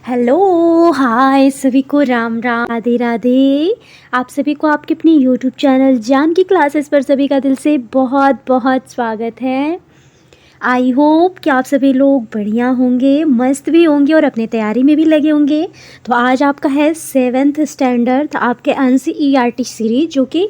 Hello, हाय सभी को राम राम, राधे राधे। आप सभी को आपके अपनी यूट्यूब चैनल जान की क्लासेस पर सभी का दिल से बहुत बहुत स्वागत है। आई होप कि आप सभी लोग बढ़िया होंगे, मस्त भी होंगे और अपनी तैयारी में भी लगे होंगे। तो आज आपका है 7th स्टैंडर्ड आपके NCERT सीरीज, जो कि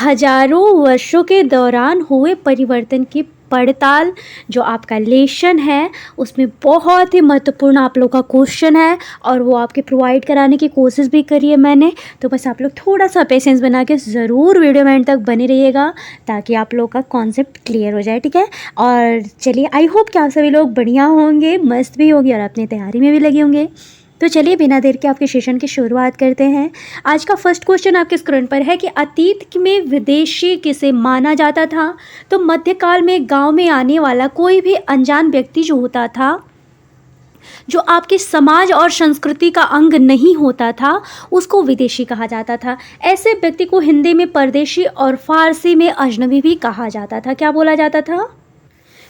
हजारों वर्षों के दौरान हुए परिवर्तन की पड़ताल जो आपका लेसन है उसमें बहुत ही महत्वपूर्ण आप लोग का क्वेश्चन है और वो आपके प्रोवाइड कराने की कोशिश भी करी है मैंने। तो बस आप लोग थोड़ा सा पेशेंस बना के ज़रूर वीडियो में एंड तक बने रहिएगा ताकि आप लोग का कॉन्सेप्ट क्लियर हो जाए, ठीक है। और चलिए, आई होप कि आप सभी लोग बढ़िया होंगे, मस्त भी होंगे और अपनी तैयारी में भी लगे होंगे। तो चलिए बिना देर के आपके सेशन की शुरुआत करते हैं। आज का फर्स्ट क्वेश्चन आपके स्क्रीन पर है कि अतीत में विदेशी किसे माना जाता था। तो मध्यकाल में गांव में आने वाला कोई भी अनजान व्यक्ति जो होता था, जो आपके समाज और संस्कृति का अंग नहीं होता था, उसको विदेशी कहा जाता था। ऐसे व्यक्ति को हिंदी में परदेशी और फारसी में अजनबी भी कहा जाता था। क्या बोला जाता था?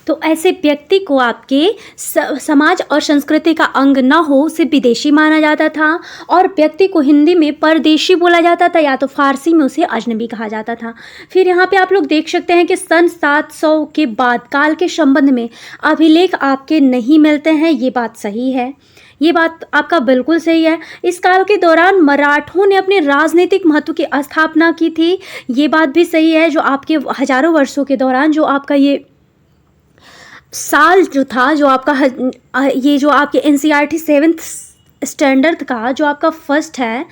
तो ऐसे व्यक्ति को आपके समाज और संस्कृति का अंग न हो उसे विदेशी माना जाता था और व्यक्ति को हिंदी में परदेशी बोला जाता था या तो फारसी में उसे अजनबी कहा जाता था। फिर यहाँ पे आप लोग देख सकते हैं कि सन 700 के बाद काल के संबंध में अभिलेख आपके नहीं मिलते हैं। ये बात सही है, ये बात आपका बिल्कुल सही है। इस काल के दौरान मराठों ने अपने राजनीतिक महत्व की स्थापना की थी। ये बात भी सही है। जो आपके हजारों वर्षों के दौरान जो आपका ये साल जो था, जो आपका ये जो आपके NCERT 7th स्टैंडर्ड का जो आपका फर्स्ट है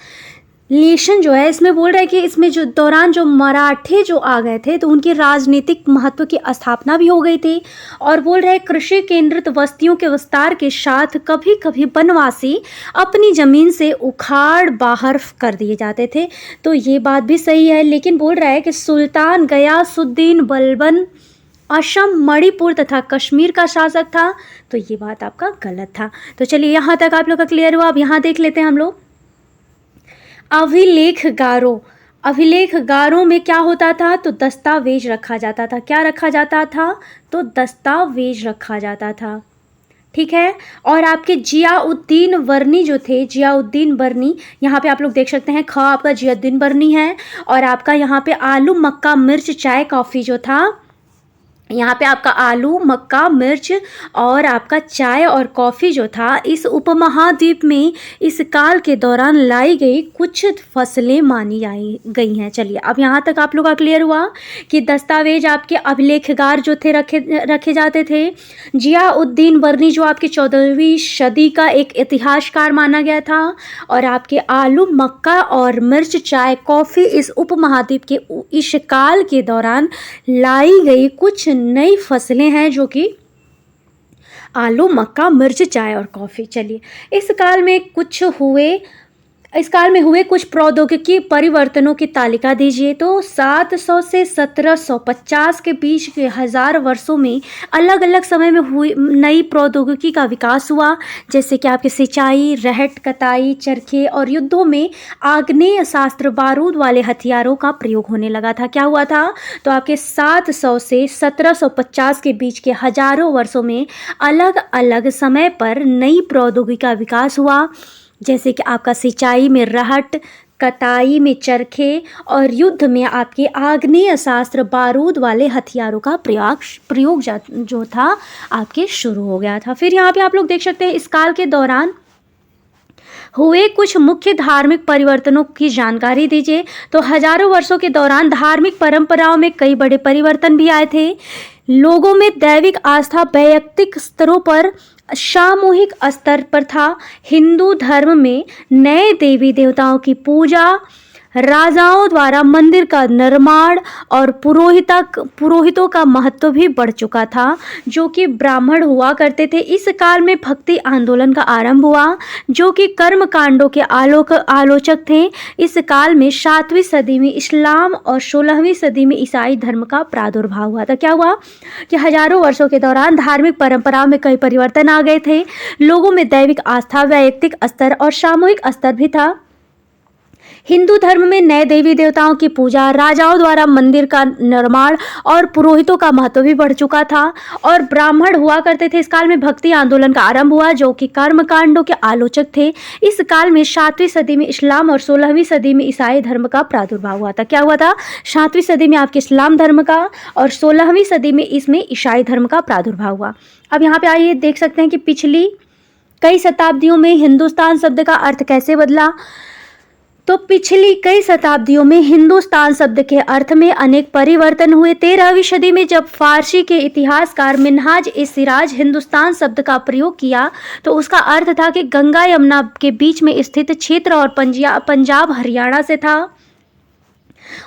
लेसन जो है, इसमें बोल रहा है कि इसमें जो दौरान जो मराठे जो आ गए थे तो उनके राजनीतिक महत्व की स्थापना भी हो गई थी। और बोल रहे हैं कृषि केंद्रित बस्तियों के विस्तार के साथ कभी कभी वनवासी अपनी ज़मीन से उखाड़ बाहर कर दिए जाते थे। तो ये बात भी सही है। लेकिन बोल रहा है कि सुल्तान गयासुद्दीन बलबन असम, मणिपुर तथा कश्मीर का शासक था। तो ये बात आपका गलत था। तो चलिए यहाँ तक आप लोग का क्लियर हुआ। अब यहाँ देख लेते हैं हम लोग अभिलेखगारों। अभिलेखगारों में क्या होता था? तो दस्तावेज रखा जाता था। क्या रखा जाता था? तो दस्तावेज रखा जाता था, ठीक है। और आपके जियाउद्दीन वर्नी जो थे, जियाउद्दीन वर्नी, यहाँ पे आप लोग देख सकते हैं ख आपका जियाउद्दीन वर्नी है। और आपका यहाँ पे आलू, मक्का, मिर्च, चाय, कॉफ़ी जो था, यहाँ पे आपका आलू, मक्का, मिर्च और आपका चाय और कॉफ़ी जो था, इस उपमहाद्वीप में इस काल के दौरान लाई गई कुछ फसलें मानी गई हैं। चलिए अब यहाँ तक आप लोग का क्लियर हुआ कि दस्तावेज आपके अभिलेखगार जो थे रखे जाते थे। जियाउद्दीन वर्नी जो आपकी 14वीं सदी का एक इतिहासकार माना गया था। और आपके आलू, मक्का और मिर्च, चाय, कॉफ़ी इस उपमहाद्वीप के इस काल के दौरान लाई गई कुछ नई फसलें हैं, जो कि आलू, मक्का, मिर्च, चाय और कॉफ़ी। चलिए इस काल में हुए कुछ प्रौद्योगिकी परिवर्तनों की तालिका दीजिए। तो 700 से 1750 के बीच के 1000 वर्षों में अलग अलग समय में हुई नई प्रौद्योगिकी का विकास हुआ, जैसे कि आपके सिंचाई, रहट, कताई, चरखे और युद्धों में आग्नेय शास्त्र, बारूद वाले हथियारों का प्रयोग होने लगा था। क्या हुआ था? तो आपके 700 से 1750 के बीच के हजारों वर्षों में अलग अलग समय पर नई प्रौद्योगिकी का विकास हुआ, जैसे कि आपका सिंचाई में रहट, कताई में चरखे और युद्ध में आपके आग्नेय शास्त्र, बारूद वाले हथियारों का प्रयोग जो था आपके शुरू हो गया था। फिर यहाँ पे आप लोग देख सकते हैं इस काल के दौरान हुए कुछ मुख्य धार्मिक परिवर्तनों की जानकारी दीजिए। तो हजारों वर्षों के दौरान धार्मिक परंपराओं में कई बड़े परिवर्तन भी आए थे। लोगों में दैविक आस्था वैयक्तिक स्तरों पर, सामूहिक स्तर पर था। हिंदू धर्म में नए देवी देवताओं की पूजा, राजाओं द्वारा मंदिर का निर्माण और पुरोहितों का महत्व भी बढ़ चुका था, जो कि ब्राह्मण हुआ करते थे। इस काल में भक्ति आंदोलन का आरंभ हुआ, जो कि कर्म कांडों के आलोचक थे। इस काल में 7वीं सदी में इस्लाम और 16वीं सदी में ईसाई धर्म का प्रादुर्भाव हुआ था। क्या हुआ कि हजारों वर्षों के दौरान धार्मिक परंपराओं में कई परिवर्तन आ गए थे। लोगों में दैविक आस्था, वैयक्तिक स्तर और सामूहिक स्तर भी था। हिंदू धर्म में नए देवी देवताओं की पूजा, राजाओं द्वारा मंदिर का निर्माण और पुरोहितों का महत्व भी बढ़ चुका था और ब्राह्मण हुआ करते थे। इस काल में भक्ति आंदोलन का आरंभ हुआ जो कि कर्म कांडों के आलोचक थे। इस काल में 7वीं सदी में इस्लाम और 16वीं सदी में ईसाई धर्म का प्रादुर्भाव हुआ था। क्या हुआ था? 7वीं सदी में आपके इस्लाम धर्म का और 16वीं सदी में इसमें ईसाई धर्म का प्रादुर्भाव हुआ। अब यहाँ पे आइए देख सकते हैं कि पिछली कई शताब्दियों में हिंदुस्तान शब्द का अर्थ कैसे बदला। तो पिछली कई शताब्दियों में हिंदुस्तान शब्द के अर्थ में अनेक परिवर्तन हुए। 13वीं सदी में जब फारसी के इतिहासकार मिन्हाज-ए-सिराज हिंदुस्तान शब्द का प्रयोग किया तो उसका अर्थ था कि गंगा यमुना के बीच में स्थित क्षेत्र और पंजाब हरियाणा से था।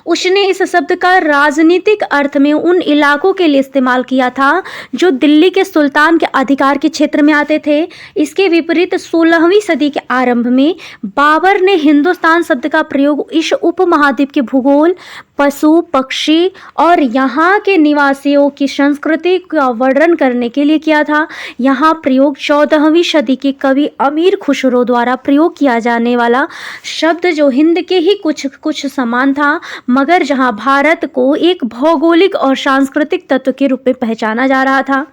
उसने इस शब्द का राजनीतिक अर्थ में उन इलाकों के लिए इस्तेमाल किया था जो दिल्ली के सुल्तान के अधिकार के क्षेत्र में आते थे। इसके विपरीत 16वीं सदी के आरंभ में बाबर ने हिंदुस्तान शब्द का प्रयोग इस उपमहाद्वीप के भूगोल, पशु पक्षी और यहाँ के निवासियों की संस्कृति का वर्णन करने के लिए किया था। यहाँ प्रयोग 14वीं सदी के कवि अमीर खुसरो द्वारा प्रयोग किया जाने वाला शब्द जो हिंद के ही कुछ समान था, मगर जहाँ भारत को एक भौगोलिक और सांस्कृतिक तत्व के रूप में पहचाना जा रहा था।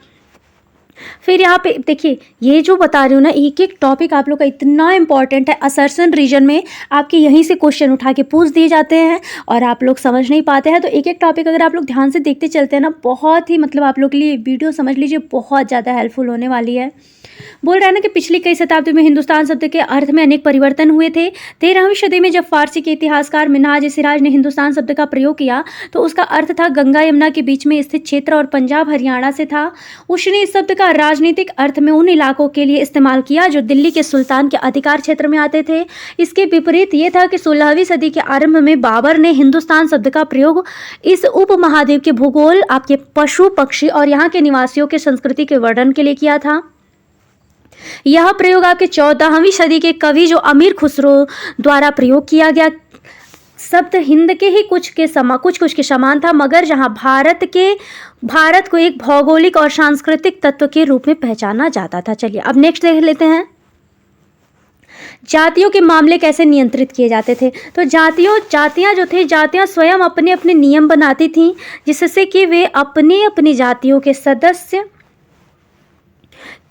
फिर यहाँ पे देखिए, ये जो बता रही हूँ ना, एक एक टॉपिक आप लोग का इतना इंपॉर्टेंट है। असर्शन रीजन में आपके यहीं से क्वेश्चन उठा के पूछ दिए जाते हैं और आप लोग समझ नहीं पाते हैं। तो एक एक टॉपिक अगर आप लोग ध्यान से देखते चलते हैं ना, बहुत ही मतलब आप लोग के लिए वीडियो समझ लीजिए बहुत ज़्यादा हेल्पफुल होने वाली है। बोल रहा है ना कि पिछली कई शताब्दी में हिंदुस्तान शब्द के अर्थ में अनेक परिवर्तन हुए थे। 13वीं सदी में जब फारसी के इतिहासकार मिन्हाज-ए-सिराज ने हिंदुस्तान शब्द का प्रयोग किया तो उसका अर्थ था गंगा यमुना के बीच में स्थित क्षेत्र और पंजाब हरियाणा से था। उसने इस शब्द का राजनीतिक अर्थ में उन इलाकों के लिए इस्तेमाल किया जो दिल्ली के सुल्तान के अधिकार क्षेत्र में आते थे। इसके विपरीत ये था कि 16वीं सदी के आरंभ में बाबर ने हिंदुस्तान शब्द का प्रयोग इस उपमहाद्वीप के भूगोल, आपके पशु पक्षी और यहाँ के निवासियों के संस्कृति के वर्णन के लिए किया था। यह प्रयोग आपके 14वीं सदी के कवि जो अमीर खुसरो द्वारा प्रयोग किया गया। शब्द हिंद के ही कुछ के समान था, मगर जहां भारत को एक भौगोलिक और सांस्कृतिक तत्व के रूप में पहचाना जाता था। चलिए अब नेक्स्ट देख लेते हैं, जातियों के मामले कैसे नियंत्रित किए जाते थे। तो जातियां स्वयं अपने अपने नियम बनाती थीं जिससे कि वे अपनी जातियों के सदस्य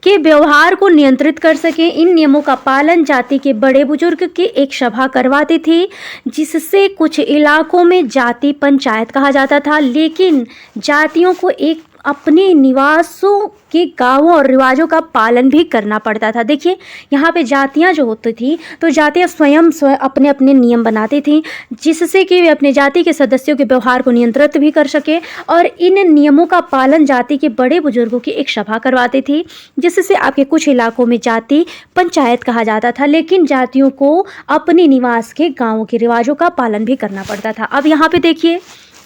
के व्यवहार को नियंत्रित कर सकें। इन नियमों का पालन जाति के बड़े बुजुर्ग की एक सभा करवाती थी जिससे कुछ इलाकों में जाति पंचायत कहा जाता था, लेकिन जातियों को एक अपने निवासों के गांवों और रिवाजों का पालन भी करना पड़ता था। देखिए यहाँ पे जातियाँ जो होती थी तो जातियाँ स्वयं अपने अपने नियम बनाती थीं जिससे कि वे अपने जाति के सदस्यों के व्यवहार को नियंत्रित भी कर सके, और इन नियमों का पालन जाति के बड़े बुजुर्गों की एक सभा करवाती थी जिससे आपके कुछ इलाकों में जाति पंचायत कहा जाता था, लेकिन जातियों को अपने निवास के गाँवों के रिवाजों का पालन भी करना पड़ता था। अब यहाँ पे देखिए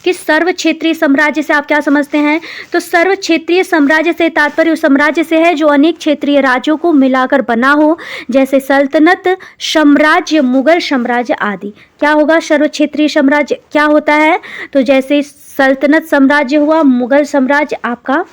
कि सर्व क्षेत्रीय साम्राज्य से आप क्या समझते हैं। तो सर्व क्षेत्रीय साम्राज्य से तात्पर्य उस साम्राज्य से है जो अनेक क्षेत्रीय राज्यों को मिलाकर बना हो, जैसे सल्तनत, साम्राज्य, मुगल साम्राज्य आदि। क्या होगा सर्व क्षेत्रीय साम्राज्य, क्या होता है? तो जैसे सल्तनत साम्राज्य हुआ, मुगल साम्राज्य आपका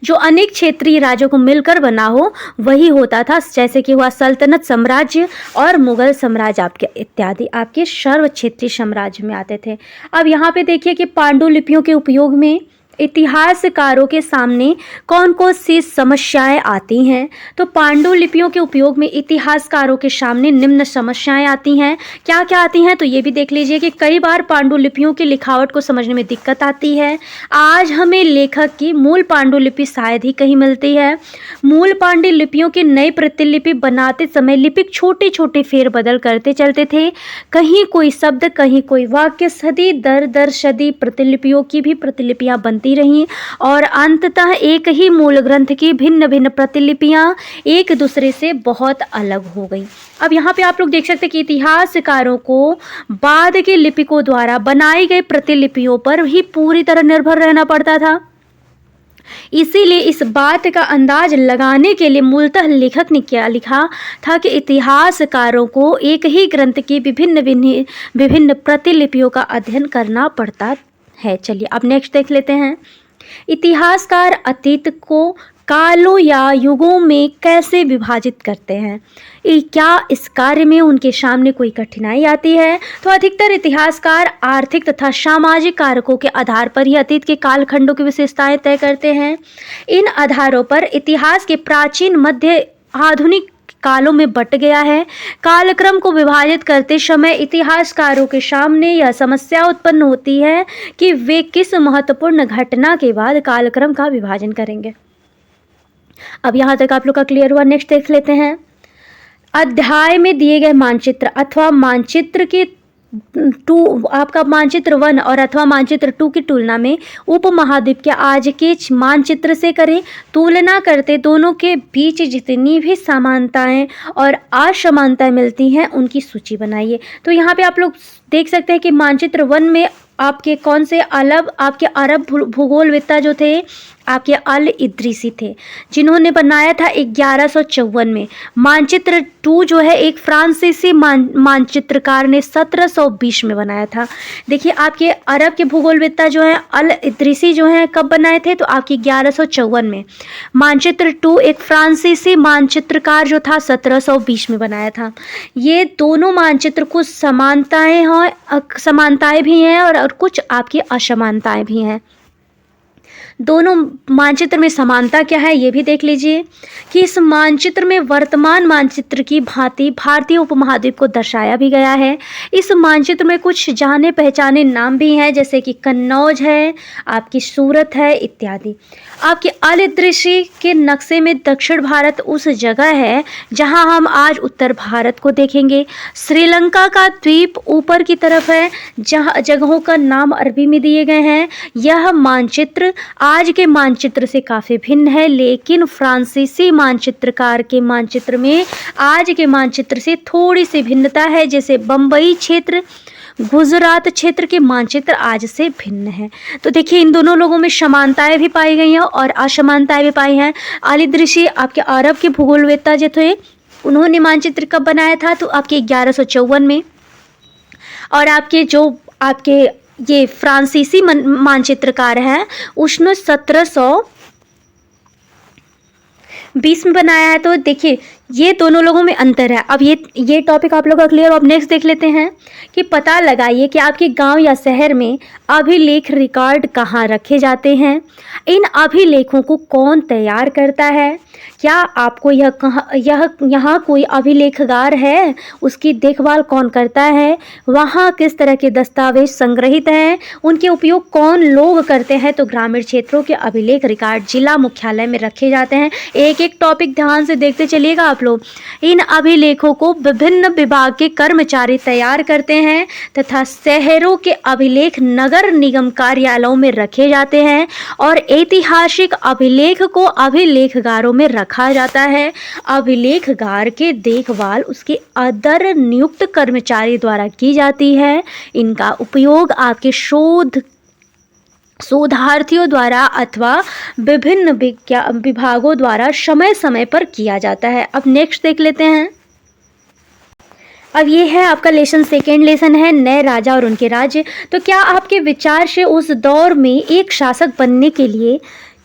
जो अनेक क्षेत्रीय राज्यों को मिलकर बना हो वही होता था, जैसे कि हुआ सल्तनत साम्राज्य और मुगल साम्राज्य आपके इत्यादि आपके सर्व क्षेत्रीय साम्राज्य में आते थे। अब यहाँ पे देखिए कि पांडुलिपियों के उपयोग में इतिहासकारों के सामने कौन कौन सी समस्याएं आती हैं। तो पांडुलिपियों के उपयोग में इतिहासकारों के सामने निम्न समस्याएं आती हैं। क्या क्या आती हैं तो ये भी देख लीजिए कि कई बार पांडुलिपियों की लिखावट को समझने में दिक्कत आती है। आज हमें लेखक की मूल पांडुलिपि शायद ही कहीं मिलती है। मूल पांडुलिपियों की नई प्रतिलिपि बनाते समय लिपिक छोटे छोटे फेरबदल करते चलते थे, कहीं कोई शब्द कहीं कोई वाक्य, सदी दर सदी प्रतिलिपियों की भी प्रतिलिपियां बनती रही और अंततः एक ही मूल ग्रंथ की भिन्न भिन्न प्रतिलिपियां एक दूसरे से बहुत अलग हो गई। अब यहाँ पे आप लोग देख सकते हैं कि इतिहासकारों को बाद के लिपिकों द्वारा बनाई गई प्रतिलिपियों पर ही पूरी तरह निर्भर रहना पड़ता था। इसीलिए इस बात का अंदाज लगाने के लिए मूलतः लेखक ने क्या लिखा था कि इतिहासकारों को एक ही ग्रंथ की विभिन्न प्रतिलिपियों का अध्ययन करना पड़ता है। चलिए अब नेक्स्ट देख लेते हैं। इतिहासकार अतीत को कालों या युगों में कैसे विभाजित करते हैं। क्या इस कार्य में उनके सामने कोई कठिनाई आती है? तो अधिकतर इतिहासकार आर्थिक तथा सामाजिक कारकों के आधार पर ही अतीत के कालखंडों की विशेषताएं तय करते हैं। इन आधारों पर इतिहास के प्राचीन, मध्य, आधुनिक कालों में बट गया है। कालक्रम को विभाजित करते समय इतिहासकारों के सामने यह समस्या उत्पन्न होती है कि वे किस महत्वपूर्ण घटना के बाद कालक्रम का विभाजन करेंगे। अब यहाँ तक आप लोग का क्लियर हुआ। नेक्स्ट देख लेते हैं। अध्याय में दिए गए मानचित्र अथवा मानचित्र के आपका मानचित्र 1 और अथवा मानचित्र 2 की तुलना में उपमहाद्वीप के आज के मानचित्र से करें। तुलना करते दोनों के बीच जितनी भी समानताएं और असमानताएं मिलती हैं उनकी सूची बनाइए। तो यहाँ पे आप लोग देख सकते हैं कि मानचित्र 1 में आपके कौन से आपके अरब भूगोलवेत्ता जो थे आपके अल इद्रीसी थे, जिन्होंने बनाया था 1154 में। मानचित्र 2 जो है एक फ्रांसीसी मानचित्रकार ने 1720 में बनाया था। देखिए आपके अरब के भूगोलवेत्ता जो है अल इद्रीसी जो है कब बनाए थे, तो आपकी 1154 में। मानचित्र 2 एक फ्रांसीसी मानचित्रकार जो था 1720 में बनाया था। ये दोनों मानचित्र कुछ समानताएं भी हैं और कुछ आपकी असमानताएं भी हैं। दोनों मानचित्र में समानता क्या है ये भी देख लीजिए कि इस मानचित्र में वर्तमान मानचित्र की भांति भारतीय उपमहाद्वीप को दर्शाया भी गया है। इस मानचित्र में कुछ जाने पहचाने नाम भी हैं, जैसे कि कन्नौज है, आपकी सूरत है इत्यादि। आपके अल इद्रीसी के नक्शे में दक्षिण भारत उस जगह है जहां हम आज उत्तर भारत को देखेंगे। श्रीलंका का द्वीप ऊपर की तरफ है, जहां जगहों का नाम अरबी में दिए गए हैं। यह मानचित्र आज के मानचित्र से काफ़ी भिन्न है, लेकिन फ्रांसीसी मानचित्रकार के मानचित्र में आज के मानचित्र से थोड़ी सी भिन्नता है। जैसे बम्बई क्षेत्र, गुजरात क्षेत्र के मानचित्र आज से भिन्न है। तो देखिए इन दोनों लोगों में समानताएं भी पाई गई हैं और असमानताएं भी पाई हैं। अल इद्रीसी आपके अरब के भूगोलवेत्ता जो थे, उन्होंने मानचित्र कब बनाया था, तो आपके 1154 में। और आपके जो आपके ये फ्रांसीसी मानचित्रकार हैं उसने 1720 में बनाया है। तो देखिए ये दोनों लोगों में अंतर है। अब ये टॉपिक आप लोगों का क्लियर। अब नेक्स्ट देख लेते हैं कि पता लगाइए कि आपके गांव या शहर में अभिलेख रिकॉर्ड कहाँ रखे जाते हैं। इन अभिलेखों को कौन तैयार करता है? क्या आपको यहाँ कोई अभिलेखगार है? उसकी देखभाल कौन करता है? वहाँ किस तरह के दस्तावेज संग्रहित हैं? उनके उपयोग कौन लोग करते हैं? तो ग्रामीण क्षेत्रों के अभिलेख रिकॉर्ड जिला मुख्यालय में रखे जाते हैं। एक एक टॉपिक ध्यान से देखते चलिएगा आप लोग। इन अभिलेखों को विभिन्न विभाग के कर्मचारी तैयार करते हैं तथा शहरों के अभिलेख नगर निगम कार्यालयों में रखे जाते हैं और ऐतिहासिक अभिलेख को अभिलेखगारों में रखा जाता है। अभिलेखगार के देखभाल उसके अदर नियुक्त कर्मचारी द्वारा की जाती है। इनका उपयोग आपके शोधार्थियों द्वारा अथवा विभिन्न विभागों द्वारा समय समय पर किया जाता है। अब नेक्स्ट देख लेते हैं। अब ये है आपका सेकेंड लेसन है नए राजा और उनके राज्य। तो क्या आपके विचार से उस दौर में एक शासक बनने के लिए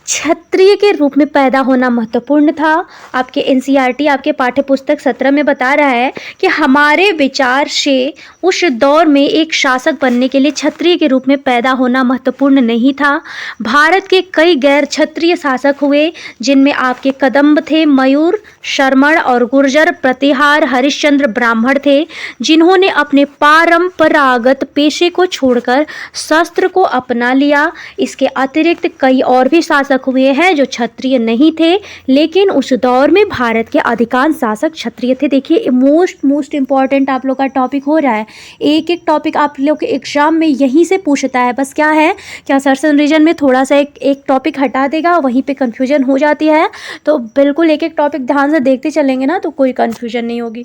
क्षत्रिय के रूप में पैदा होना महत्वपूर्ण था? आपके एनसीईआरटी आपके पाठ्यपुस्तक 17 में बता रहा है कि हमारे विचार से उस दौर में एक शासक बनने के लिए क्षत्रिय के रूप में पैदा होना महत्वपूर्ण नहीं था। भारत के कई गैर क्षत्रिय शासक हुए, जिनमें आपके कदम्ब थे, मयूर, शर्मण और गुर्जर, प्रतिहार, हरिश्चंद्र ब्राह्मण थे, जिन्होंने अपने परंपरागत पेशे को छोड़कर शस्त्र को अपना लिया। इसके अतिरिक्त कई और भी शासक हुए हैं जो क्षत्रिय नहीं थे, लेकिन उस दौर में भारत के अधिकांश शासक क्षत्रिय थे। देखिए मोस्ट इंपॉर्टेंट आप लोग का टॉपिक हो रहा है। एक एक टॉपिक आप लोग के एग्जाम में यहीं से पूछता है। बस क्या है क्या सर्सन रीजन में थोड़ा सा एक टॉपिक हटा देगा, वहीं पे कंफ्यूजन हो जाती है। तो बिल्कुल एक एक टॉपिक ध्यान से देखते चलेंगे ना तो कोई कंफ्यूजन नहीं होगी।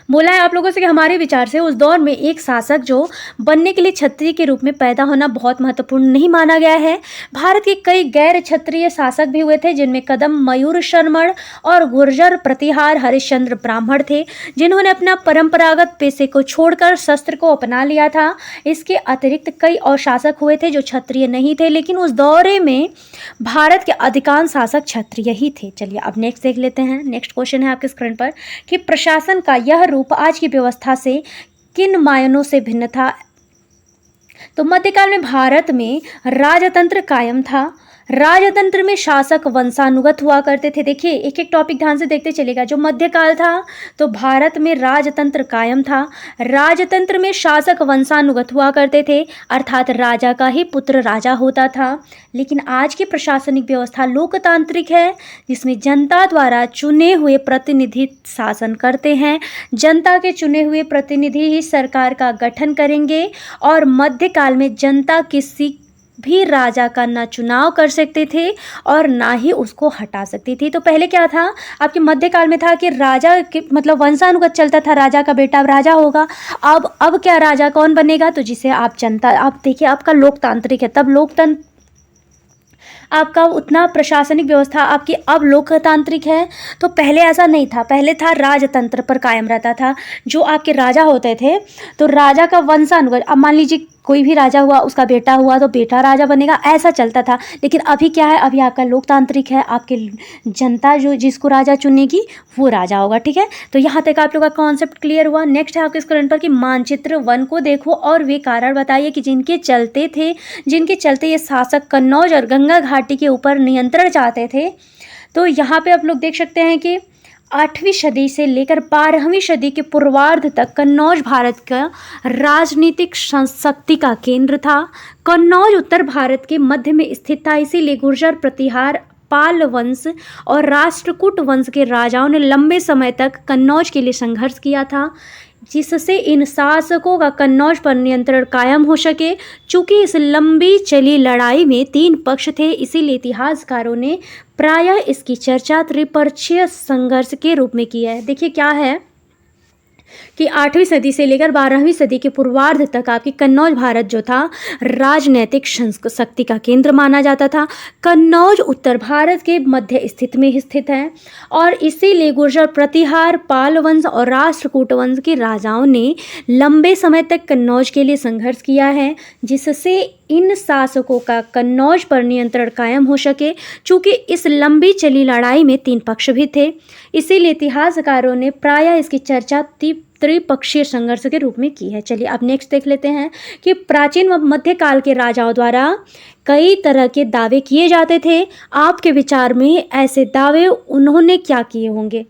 बोला है आप लोगों से कि हमारे विचार से उस दौर में एक शासक जो बनने के लिए क्षत्रिय के रूप में पैदा होना बहुत महत्वपूर्ण नहीं माना गया है। भारत के कई गैर क्षत्रिय शासक भी हुए थे, जिनमें कदम मयूर शर्मण और गुर्जर प्रतिहार हरिश्चंद्र ब्राह्मण थे, जिन्होंने अपना परंपरागत पेशे को छोड़कर शस्त्र को अपना लिया था। इसके अतिरिक्त कई और शासक हुए थे जो क्षत्रिय नहीं थे, लेकिन उस दौरे में भारत के अधिकांश शासक क्षत्रिय ही थे। चलिए अब नेक्स्ट देख लेते हैं। नेक्स्ट क्वेश्चन है आपके स्क्रीन पर कि प्रशासन का यह रूप आज की व्यवस्था से किन मायनों से भिन्न था। तो मध्यकाल में भारत में राजतंत्र कायम था। राजतंत्र में शासक वंशानुगत हुआ करते थे। देखिए एक एक टॉपिक ध्यान से देखते चलेगा। जो मध्यकाल था तो भारत में राजतंत्र कायम था। राजतंत्र में शासक वंशानुगत हुआ करते थे, अर्थात राजा का ही पुत्र राजा होता था। लेकिन आज की प्रशासनिक व्यवस्था लोकतांत्रिक है, जिसमें जनता द्वारा चुने हुए प्रतिनिधि शासन करते हैं। जनता के चुने हुए प्रतिनिधि ही सरकार का गठन करेंगे। और मध्यकाल में जनता किसी भी राजा का ना चुनाव कर सकते थे और ना ही उसको हटा सकती थी। तो पहले क्या था आपके मध्यकाल में था कि राजा के मतलब वंशानुगत चलता था, राजा का बेटा अब राजा होगा। अब क्या राजा कौन बनेगा, तो जिसे आप जनता, आप देखिए आपका लोकतांत्रिक है, तब लोकतंत्र आपका उतना प्रशासनिक व्यवस्था आपकी अब लोकतांत्रिक है। तो पहले ऐसा नहीं था, पहले था राजतंत्र पर कायम रहता था। जो आपके राजा होते थे तो राजा का वंशानुगत, अब मान लीजिए कोई भी राजा हुआ, उसका बेटा हुआ तो बेटा राजा बनेगा, ऐसा चलता था। लेकिन अभी क्या है, अभी आपका लोकतांत्रिक है, आपके जनता जो जिसको राजा चुनेगी वो राजा होगा। ठीक है, तो यहाँ तक आप लोग का कॉन्सेप्ट क्लियर हुआ। नेक्स्ट है आपके स्क्रीन पर कि मानचित्र वन को देखो और वे कारण बताइए कि जिनके चलते ये शासक कन्नौज और गंगा घाटी के ऊपर नियंत्रण चाहते थे। तो यहाँ पे आप लोग देख सकते हैं कि 8वीं सदी से लेकर 12वीं सदी के पूर्वार्ध तक कन्नौज भारत का राजनीतिक शक्ति का केंद्र था। कन्नौज उत्तर भारत के मध्य में स्थित था, इसीलिए गुर्जर प्रतिहार, पाल वंश और राष्ट्रकूट वंश के राजाओं ने लंबे समय तक कन्नौज के लिए संघर्ष किया था, जिससे इन शासकों का कन्नौज पर नियंत्रण कायम हो सके। चूंकि इस लंबी चली लड़ाई में 3 पक्ष थे, इसीलिए इतिहासकारों ने प्रायः इसकी चर्चा त्रिपक्षीय संघर्ष के रूप में की है। देखिए क्या है कि 8वीं सदी से लेकर 12वीं सदी के पूर्वार्ध तक आपकी कन्नौज भारत जो था राजनैतिक शक्ति का केंद्र माना जाता था। कन्नौज उत्तर भारत के मध्य स्थित में स्थित है और इसीलिए गुर्जर प्रतिहार, पाल वंश और राष्ट्रकूट वंश के राजाओं ने लंबे समय तक कन्नौज के लिए संघर्ष किया है, जिससे इन शासकों का कन्नौज पर नियंत्रण कायम हो सके। चूँकि इस लंबी चली लड़ाई में 3 पक्ष भी थे, इसीलिए इतिहासकारों ने प्रायः इसकी चर्चा त्रिपक्षीय संघर्ष के रूप में की है। चलिए अब नेक्स्ट देख लेते हैं कि प्राचीन व मध्यकाल के राजाओं द्वारा कई तरह के दावे किए जाते थे। आपके विचार में ऐसे दावे उन्होंने क्या किए होंगे।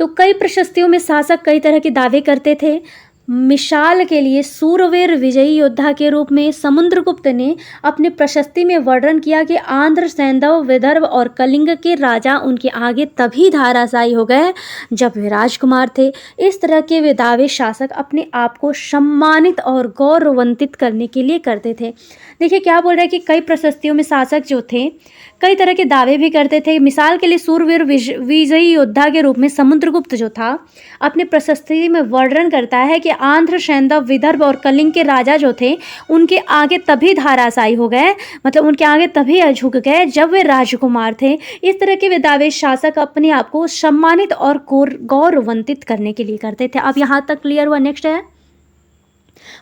तो कई प्रशस्तियों में शासक कई तरह के दावे करते थे। मिसाल के लिए सूरवीर विजयी योद्धा के रूप में समुद्रगुप्त ने अपनी प्रशस्ति में वर्णन किया कि आंध्र, सैंधव, विदर्भ और कलिंग के राजा उनके आगे तभी धाराशायी हो गए जब वे राजकुमार थे। इस तरह के वे दावे शासक अपने आप को सम्मानित और गौरवान्वित करने के लिए करते थे। देखिए क्या बोल रहे हैं कि कई प्रशस्तियों में शासक जो थे कई तरह के दावे भी करते थे। मिसाल के लिए सूरवीर विजयी योद्धा के रूप में समुद्रगुप्त जो था अपने प्रशस्ति में वर्णन करता है कि आंध्र, सैंधव, विदर्भ और कलिंग के राजा जो थे उनके आगे तभी धाराशायी हो गए, मतलब उनके आगे तभी झुक गए जब वे राजकुमार थे। इस तरह के वे दावे शासक अपने आप को सम्मानित और गौरवान्वित करने के लिए करते थे। अब यहाँ तक क्लियर हुआ। नेक्स्ट है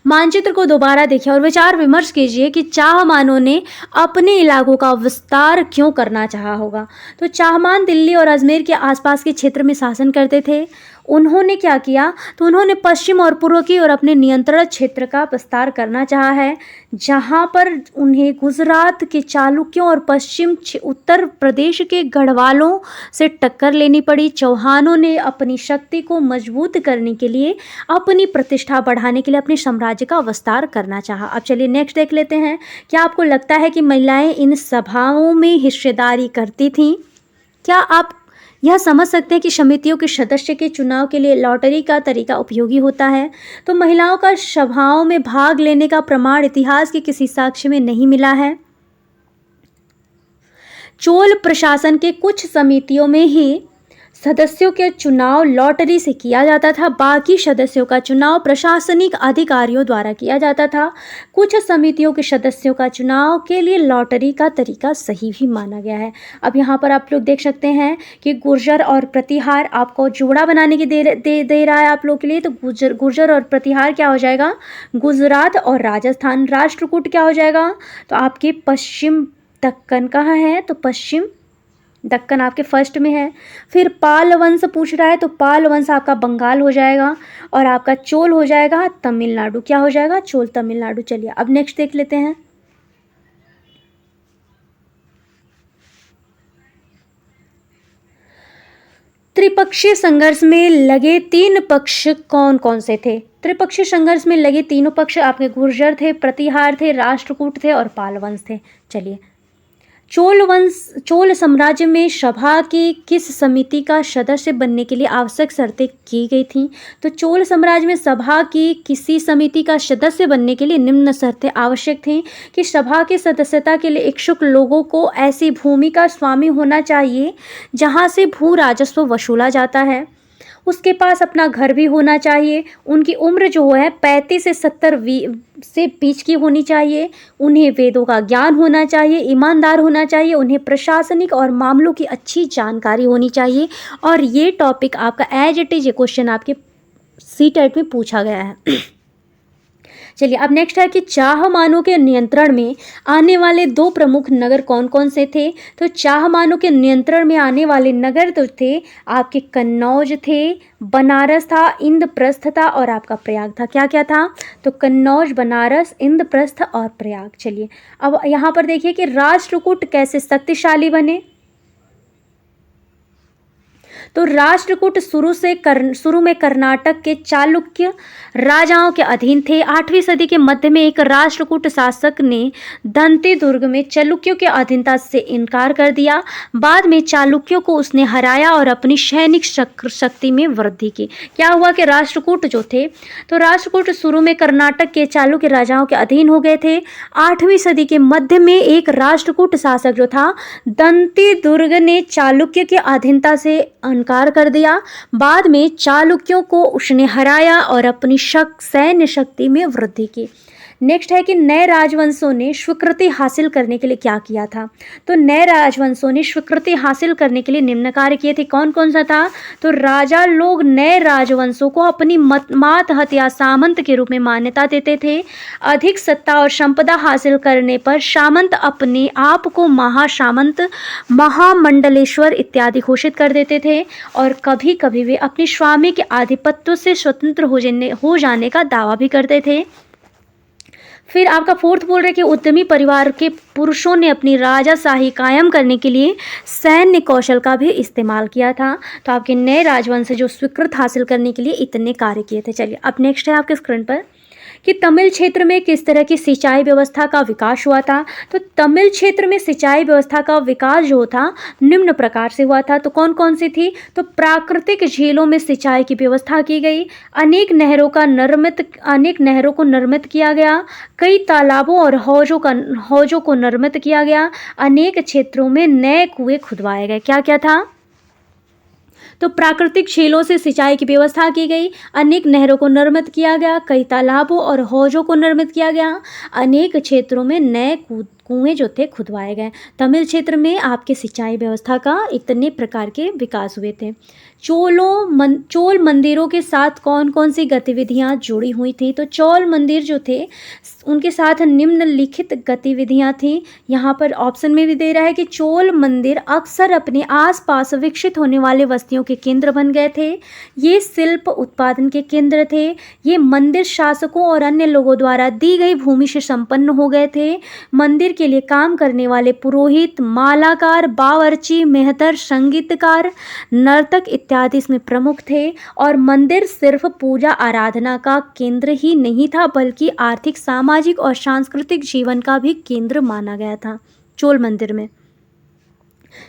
मानचित्र को दोबारा देखिए और विचार विमर्श कीजिए कि चाहमानों ने अपने इलाकों का विस्तार क्यों करना चाहा होगा। तो चाहमान दिल्ली और अजमेर के आसपास के क्षेत्र में शासन करते थे। उन्होंने क्या किया, तो उन्होंने पश्चिम और पूर्व की ओर अपने नियंत्रण क्षेत्र का विस्तार करना चाहा है, जहां पर उन्हें गुजरात के चालुक्यों और पश्चिम उत्तर प्रदेश के गढ़वालों से टक्कर लेनी पड़ी। चौहानों ने अपनी शक्ति को मजबूत करने के लिए, अपनी प्रतिष्ठा बढ़ाने के लिए अपने साम्राज्य का विस्तार करना चाहा। अब चलिए नेक्स्ट देख लेते हैं। क्या आपको लगता है कि महिलाएं इन सभाओं में हिस्सेदारी करती थीं? क्या आप यह समझ सकते हैं कि समितियों के सदस्य के चुनाव के लिए लॉटरी का तरीका उपयोगी होता है? तो महिलाओं का सभाओं में भाग लेने का प्रमाण इतिहास के किसी साक्ष्य में नहीं मिला है। चोल प्रशासन के कुछ समितियों में ही सदस्यों के चुनाव लॉटरी से किया जाता था, बाकी सदस्यों का चुनाव प्रशासनिक अधिकारियों द्वारा किया जाता था। कुछ समितियों के सदस्यों का चुनाव के लिए लॉटरी का तरीका सही भी माना गया है। अब यहाँ पर आप लोग देख सकते हैं कि गुर्जर और प्रतिहार आपको जोड़ा बनाने की दे रहा है आप लोग के लिए। तो गुर्जर और प्रतिहार क्या हो जाएगा, गुजरात और राजस्थान। राष्ट्रकूट क्या हो जाएगा, तो आपके पश्चिम दक्कन कहाँ है, तो पश्चिम दक्कन आपके फर्स्ट में है। फिर पाल वंश पूछ रहा है, तो पाल वंश आपका बंगाल हो जाएगा और आपका चोल हो जाएगा तमिलनाडु। क्या हो जाएगा, चोल तमिलनाडु। चलिए अब नेक्स्ट देख लेते हैं। त्रिपक्षीय संघर्ष में लगे 3 पक्ष कौन कौन से थे। त्रिपक्षीय संघर्ष में लगे तीनों पक्ष आपके गुर्जर थे, प्रतिहार थे, राष्ट्रकूट थे और पाल वंश थे। चलिए, चोल साम्राज्य में सभा की किस समिति का सदस्य बनने के लिए आवश्यक शर्तें की गई थीं। तो चोल साम्राज्य में सभा की किसी समिति का सदस्य बनने के लिए निम्न शर्तें आवश्यक थीं कि सभा की सदस्यता के लिए इच्छुक लोगों को ऐसी भूमि का स्वामी होना चाहिए जहां से भू राजस्व वसूला जाता है, उसके पास अपना घर भी होना चाहिए, उनकी उम्र जो है 35 से 70 से बीच की होनी चाहिए, उन्हें वेदों का ज्ञान होना चाहिए, ईमानदार होना चाहिए, उन्हें प्रशासनिक और मामलों की अच्छी जानकारी होनी चाहिए। और ये टॉपिक आपका एज इट इज क्वेश्चन आपके सीटेट में पूछा गया है। चलिए अब नेक्स्ट है कि चाहमानों के नियंत्रण में आने वाले 2 प्रमुख नगर कौन कौन से थे। तो चाहमानों के नियंत्रण में आने वाले नगर तो थे आपके कन्नौज थे, बनारस था, इंद्रप्रस्थ था और आपका प्रयाग था। क्या क्या था, तो कन्नौज, बनारस, इंद्रप्रस्थ और प्रयाग। चलिए अब यहाँ पर देखिए कि राष्ट्रकूट कैसे शक्तिशाली बने। तो राष्ट्रकूट शुरू में कर्नाटक के चालुक्य राजाओं के अधीन थे। 8वीं सदी के मध्य में एक राष्ट्रकूट शासक ने दंती दुर्ग में चालुक्यों के अधीनता से इनकार कर दिया। बाद में चालुक्यों को उसने हराया और अपनी सैनिक शक्ति में वृद्धि की। क्या हुआ कि राष्ट्रकूट जो थे, तो राष्ट्रकूट शुरू में कर्नाटक के चालुक्य राजाओं के अधीन हो गए थे। 8वीं सदी के मध्य में एक राष्ट्रकूट शासक जो था दंती दुर्ग ने चालुक्य के अधीनता से इनकार कर दिया। बाद में चालुक्यों को उसने हराया और अपनी सैन्य शक्ति में वृद्धि की। नेक्स्ट है कि नए राजवंशों ने स्वीकृति हासिल करने के लिए क्या किया था। तो नए राजवंशों ने स्वीकृति हासिल करने के लिए निम्न कार्य किए थे। कौन कौन सा था, तो राजा लोग नए राजवंशों को अपनी मातहत या सामंत के रूप में मान्यता देते थे। अधिक सत्ता और संपदा हासिल करने पर सामंत अपने आप को महासामंत, महामंडलेश्वर इत्यादि घोषित कर देते थे और कभी कभी वे अपने स्वामी के आधिपत्य से स्वतंत्र हो जाने का दावा भी करते थे। फिर आपका 4th बोल रहे कि उद्यमी परिवार के पुरुषों ने अपनी राजाशाही कायम करने के लिए सैन्य कौशल का भी इस्तेमाल किया था। तो आपके नए राजवंश जो स्वीकृत हासिल करने के लिए इतने कार्य किए थे। चलिए अब नेक्स्ट है आपके स्क्रीन पर कि तमिल क्षेत्र में किस तरह की सिंचाई व्यवस्था का विकास हुआ था। तो तमिल क्षेत्र में सिंचाई व्यवस्था का विकास जो था निम्न प्रकार से हुआ था। तो कौन कौन सी थी, तो प्राकृतिक झीलों में सिंचाई की व्यवस्था की गई, अनेक नहरों को निर्मित किया गया, कई तालाबों और हौजों को निर्मित किया गया, अनेक क्षेत्रों में नए कुएं खुदवाए गए। क्या क्या था, तो प्राकृतिक झीलों से सिंचाई की व्यवस्था की गई, अनेक नहरों को निर्मित किया गया, कई तालाबों और हौजों को निर्मित किया गया, अनेक क्षेत्रों में नए कुएं जो थे खुदवाए गए। तमिल क्षेत्र में आपके सिंचाई व्यवस्था का इतने प्रकार के विकास हुए थे। चोल मंदिरों के साथ कौन कौन सी गतिविधियां जुड़ी हुई थी। तो चोल मंदिर जो थे उनके साथ निम्नलिखित गतिविधियां थी। यहाँ पर ऑप्शन में भी दे रहा है कि चोल मंदिर अक्सर अपने आसपास विकसित होने वाले बस्तियों के केंद्र बन गए थे। ये शिल्प उत्पादन के केंद्र थे। ये मंदिर शासकों और अन्य लोगों द्वारा दी गई भूमि से संपन्न हो गए थे। मंदिर के लिए काम करने वाले पुरोहित, मालाकार, बावर्ची, मेहतर, संगीतकार, नर्तक इत्यादि इसमें प्रमुख थे। और मंदिर सिर्फ पूजा आराधना का केंद्र ही नहीं था बल्कि आर्थिक, सामाजिक और सांस्कृतिक जीवन का भी केंद्र माना गया था चोल मंदिर में।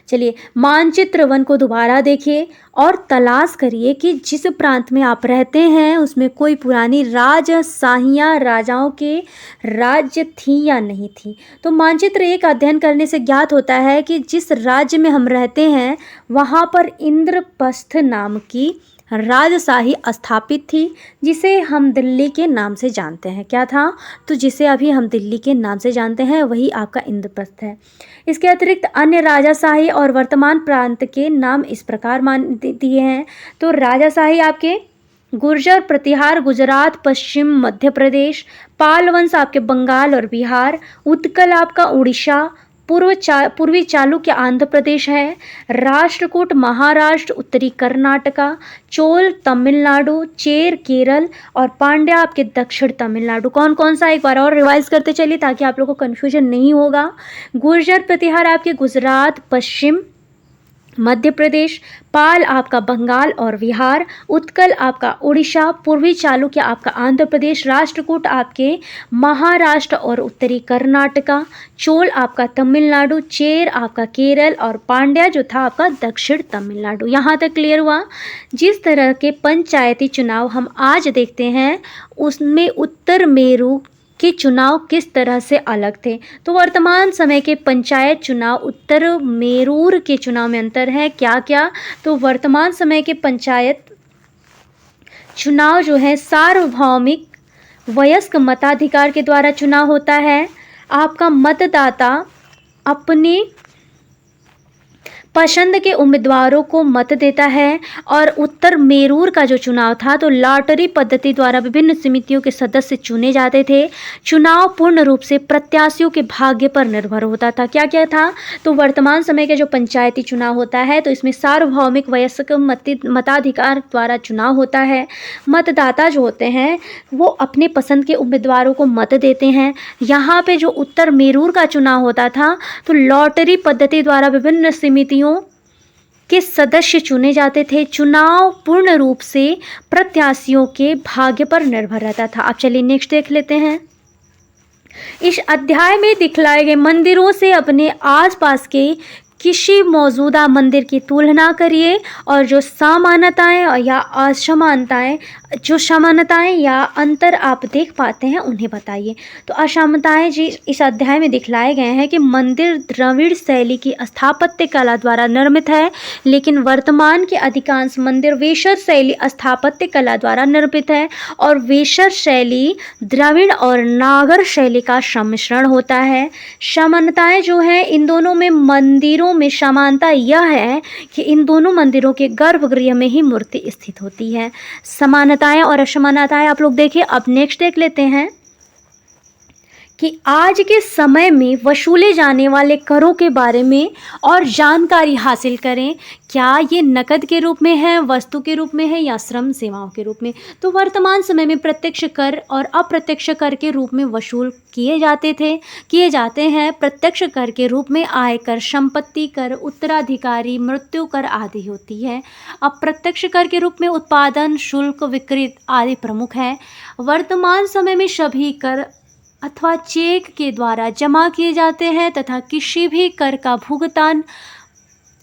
चलिए, मानचित्र वन को दोबारा देखिए और तलाश करिए कि जिस प्रांत में आप रहते हैं उसमें कोई पुरानी राजशाहियाँ राजाओं के राज्य थी या नहीं थी। तो मानचित्र एक अध्ययन करने से ज्ञात होता है कि जिस राज्य में हम रहते हैं वहाँ पर इंद्रप्रस्थ नाम की राजशाही स्थापित थी, जिसे हम दिल्ली के नाम से जानते हैं। क्या था? तो जिसे अभी हम दिल्ली के नाम से जानते हैं वही आपका इंद्रप्रस्थ है। इसके अतिरिक्त अन्य राजाशाही और वर्तमान प्रांत के नाम इस प्रकार मान दिए हैं। तो राजाशाही आपके गुर्जर प्रतिहार गुजरात पश्चिम मध्य प्रदेश, पाल वंश आपके बंगाल और बिहार, उत्कल आपका उड़ीसा, पूर्वी चालुक्य आंध्र प्रदेश है, राष्ट्रकूट महाराष्ट्र उत्तरी कर्नाटका, चोल तमिलनाडु, चेर केरल और पांड्या आपके दक्षिण तमिलनाडु। कौन कौन सा एक बार और रिवाइज करते चलिए ताकि आप लोगों को कन्फ्यूजन नहीं होगा। गुर्जर प्रतिहार आपके गुजरात पश्चिम मध्य प्रदेश, पाल आपका बंगाल और बिहार, उत्कल आपका उड़ीसा, पूर्वी चालुक्य आपका आंध्र प्रदेश, राष्ट्रकूट आपके महाराष्ट्र और उत्तरी कर्नाटका, चोल आपका तमिलनाडु, चेर आपका केरल और पांड्या जो था आपका दक्षिण तमिलनाडु। यहाँ तक क्लियर हुआ। जिस तरह के पंचायती चुनाव हम आज देखते हैं उसमें उत्तर मेरू के चुनाव किस तरह से अलग थे। तो वर्तमान समय के पंचायत चुनाव उत्तर मेरूर के चुनाव में अंतर है। क्या क्या? तो वर्तमान समय के पंचायत चुनाव जो है सार्वभौमिक वयस्क मताधिकार के द्वारा चुनाव होता है। आपका मतदाता अपने पसंद के उम्मीदवारों को मत देता है। और उत्तर मेरूर का जो चुनाव था तो लॉटरी पद्धति द्वारा विभिन्न समितियों के सदस्य चुने जाते थे। चुनाव पूर्ण रूप से प्रत्याशियों के भाग्य पर निर्भर होता था। क्या क्या था? तो वर्तमान समय के जो पंचायती चुनाव होता है तो इसमें सार्वभौमिक वयस्क मताधिकार द्वारा चुनाव होता है। मतदाता जो होते हैं वो अपने पसंद के उम्मीदवारों को मत देते हैं। यहाँ पे जो उत्तर मेरूर का चुनाव होता था तो लॉटरी पद्धति द्वारा विभिन्न समितियों के सदस्य चुने जाते थे। चुनाव पूर्ण रूप से प्रत्याशियों के भाग्य पर निर्भर रहता था। अब चलिए नेक्स्ट देख लेते हैं। इस अध्याय में दिखलाए गए मंदिरों से अपने आसपास के किसी मौजूदा मंदिर की तुलना करिए और जो समानताएं या असमानताएं जो समानताएं या अंतर आप देख पाते हैं उन्हें बताइए। तो असमानताएं जी इस अध्याय में दिखलाए गए हैं कि मंदिर द्रविड़ शैली की स्थापत्य कला द्वारा निर्मित है, लेकिन वर्तमान के अधिकांश मंदिर वेशर शैली स्थापत्य कला द्वारा निर्मित है। और वेशर शैली द्रविड़ और नागर शैली का सम्मिश्रण होता है। समानताएं जो हैं इन दोनों में मंदिरों में समानता यह है कि इन दोनों मंदिरों के गर्भगृह में ही मूर्ति स्थित होती है। समानताएं और असमानताएं आप लोग देखिए। अब नेक्स्ट देख लेते हैं कि आज के समय में वसूले जाने वाले करों के बारे में और जानकारी हासिल करें। क्या ये नकद के रूप में है, वस्तु के रूप में है या श्रम सेवाओं के रूप में? तो वर्तमान समय में प्रत्यक्ष कर और अप्रत्यक्ष कर के रूप में वसूल किए जाते हैं। प्रत्यक्ष कर के रूप में आयकर, संपत्ति कर, उत्तराधिकारी, मृत्यु कर आदि होती है। अप्रत्यक्ष कर के रूप में उत्पादन शुल्क, विक्रय आदि प्रमुख है। वर्तमान समय में सभी कर अथवा चेक के द्वारा जमा किए जाते हैं तथा किसी भी कर का भुगतान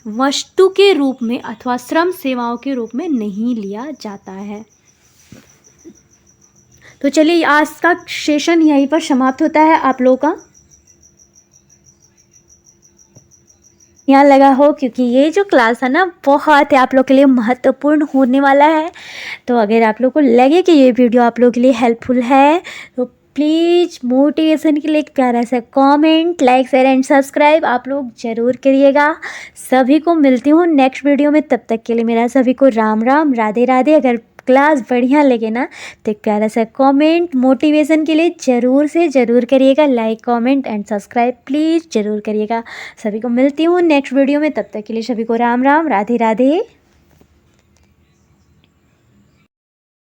वस्तु के रूप में अथवा श्रम सेवाओं के रूप में नहीं लिया जाता है। तो चलिए आज का सेशन यहीं पर समाप्त होता है। आप लोगों का यहाँ लगा हो, क्योंकि ये जो क्लास है ना बहुत है आप लोग के लिए महत्वपूर्ण होने वाला है। तो अगर आप लोग को लगे कि ये वीडियो आप लोग के लिए हेल्पफुल है तो प्लीज़ मोटिवेशन के लिए एक प्यारा सा comment, like, share and subscribe आप लोग ज़रूर करिएगा। सभी को मिलती हूँ नेक्स्ट वीडियो में। तब तक के लिए मेरा सभी को राम राम, राधे राधे। अगर क्लास बढ़िया लगे ना तो एक प्यारा सा कमेंट मोटिवेशन के लिए ज़रूर से ज़रूर करिएगा। Like, comment and subscribe please ज़रूर करिएगा। सभी को मिलती हूँ नेक्स्ट वीडियो में। तब तक के लिए सभी को राम राम, राधे राधे।